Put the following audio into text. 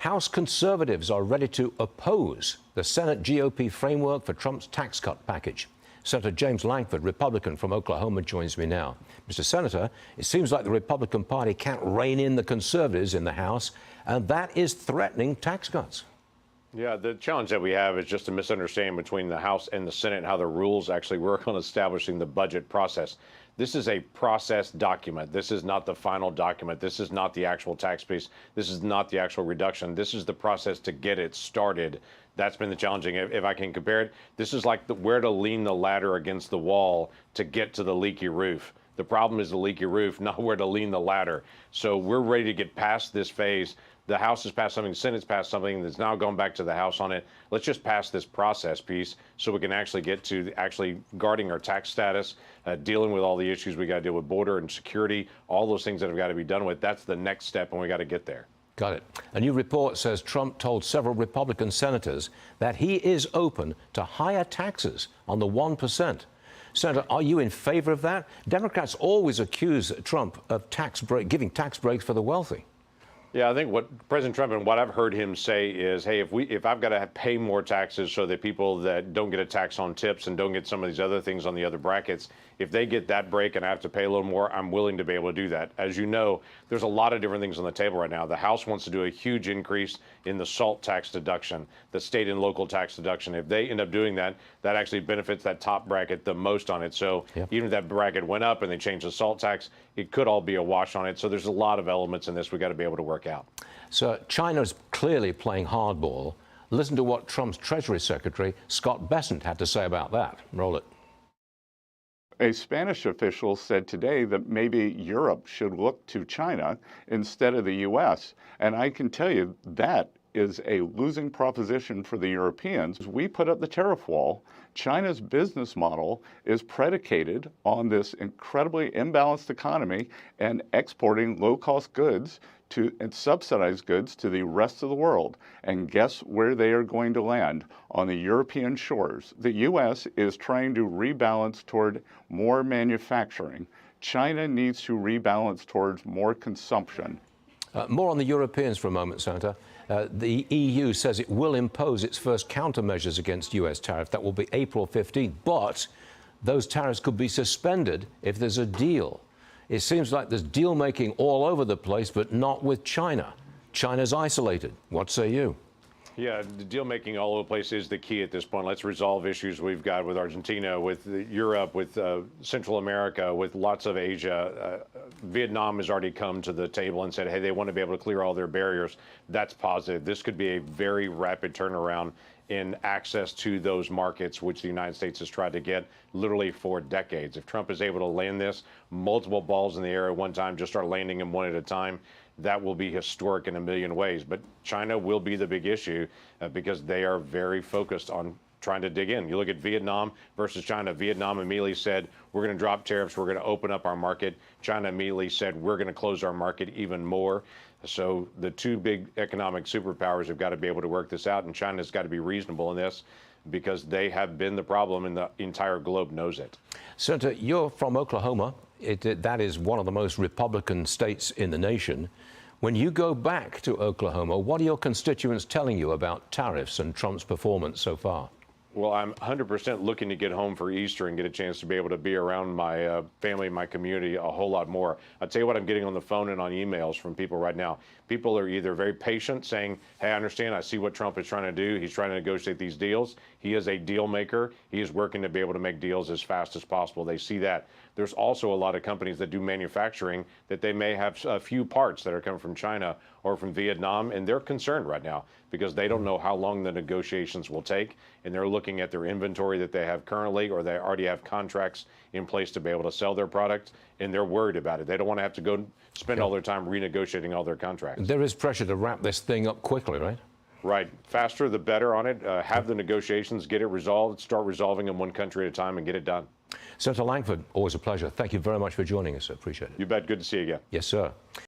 House conservatives are ready to oppose the Senate GOP framework for Trump's tax cut package. Senator James Lankford, Republican from Oklahoma, joins me now. Mr. Senator, it seems like the Republican Party can't rein in the conservatives in the House, and that is threatening tax cuts. Yeah, the challenge that we have is just a misunderstanding between the House and the Senate and how the rules actually work on establishing the budget process. This is a process document. This is not the final document. This is not the actual tax piece. This is not the actual reduction. This is the process to get it started. That's been the challenging. If I can compare it, this is like where to lean the ladder against the wall to get to the leaky roof. The problem is the leaky roof, not where to lean the ladder. So we're ready to get past this phase. The House has passed something, the Senate's passed something that's now going back to the House on it. Let's just pass this process piece so we can actually get to actually guarding our tax status, dealing with all the issues we got to deal with, border and security, all those things that have got to be done with. That's the next step, and we got to get there. Got it. A new report says Trump told several Republican senators that he is open to higher taxes on the 1%. Senator, are you in favor of that? Democrats always accuse Trump of giving tax breaks for the wealthy. Yeah, I think what President Trump and what I've heard him say is, hey, if I've got to pay more taxes so that people that don't get a tax on tips and don't get some of these other things on the other brackets, if they get that break and I have to pay a little more, I'm willing to be able to do that. As you know, there's a lot of different things on the table right now. The House wants to do a huge increase in the SALT tax deduction, the state and local tax deduction. If they end up doing that, that actually benefits that top bracket the most on it. So even if that bracket went up and they changed the SALT tax, it could all be a wash on it. So there's a lot of elements in this we got to be able to work out. So China's clearly playing hardball. Listen to what Trump's Treasury Secretary Scott Bessent had to say about that. Roll it. A Spanish official said today that maybe Europe should look to China instead of the U.S. And I can tell you that is a losing proposition for the Europeans. We put up the tariff wall. China's business model is predicated on this incredibly imbalanced economy and exporting low-cost goods and subsidized goods to the rest of the world. And guess where they are going to land? On the European shores. The U.S. is trying to rebalance toward more manufacturing. China needs to rebalance towards more consumption. More on the Europeans for a moment, Senator. The EU says it will impose its first countermeasures against U.S. tariffs. That will be April 15th. But those tariffs could be suspended if there's a deal. It seems like there's deal-making all over the place, but not with China. China's isolated. What say you? Yeah, the deal-making all over the place is the key at this point. Let's resolve issues we've got with Argentina, with Europe, with Central America, with lots of Asia. Vietnam has already come to the table and said, hey, they want to be able to clear all their barriers. That's positive. This could be a very rapid turnaround in access to those markets, which the United States has tried to get literally for decades. If Trump is able to land this, multiple balls in the air at one time, just start landing them one at a time, that will be historic in a million ways. But China will be the big issue because they are very focused on trying to dig in. You look at Vietnam versus China. Vietnam immediately said, we're going to drop tariffs, we're going to open up our market. China immediately said, we're going to close our market even more. So the two big economic superpowers have got to be able to work this out, and China's got to be reasonable in this because they have been the problem and the entire globe knows it. Senator, you're from Oklahoma. That is one of the most Republican states in the nation. When you go back to Oklahoma, what are your constituents telling you about tariffs and Trump's performance so far? Well, I'm 100% looking to get home for Easter and get a chance to be able to be around my family, my community a whole lot more. I'll tell you what I'm getting on the phone and on emails from people right now. People are either very patient, saying, hey, I understand, I see what Trump is trying to do. He's trying to negotiate these deals. He is a deal maker. He is working to be able to make deals as fast as possible. They see that. There's also a lot of companies that do manufacturing that they may have a few parts that are coming from China or from Vietnam, and they're concerned right now because they don't know how long the negotiations will take, and they're looking at their inventory that they have currently, or they already have contracts in place to be able to sell their product, and they're worried about it. They don't want to have to go spend all their time renegotiating all their contracts. There is pressure to wrap this thing up quickly, right? Right. Faster, the better on it. Have the negotiations, get it resolved, start resolving them one country at a time and get it done. Senator Lankford, always a pleasure. Thank you very much for joining us. I appreciate it. You bet. Good to see you again. Yes, sir.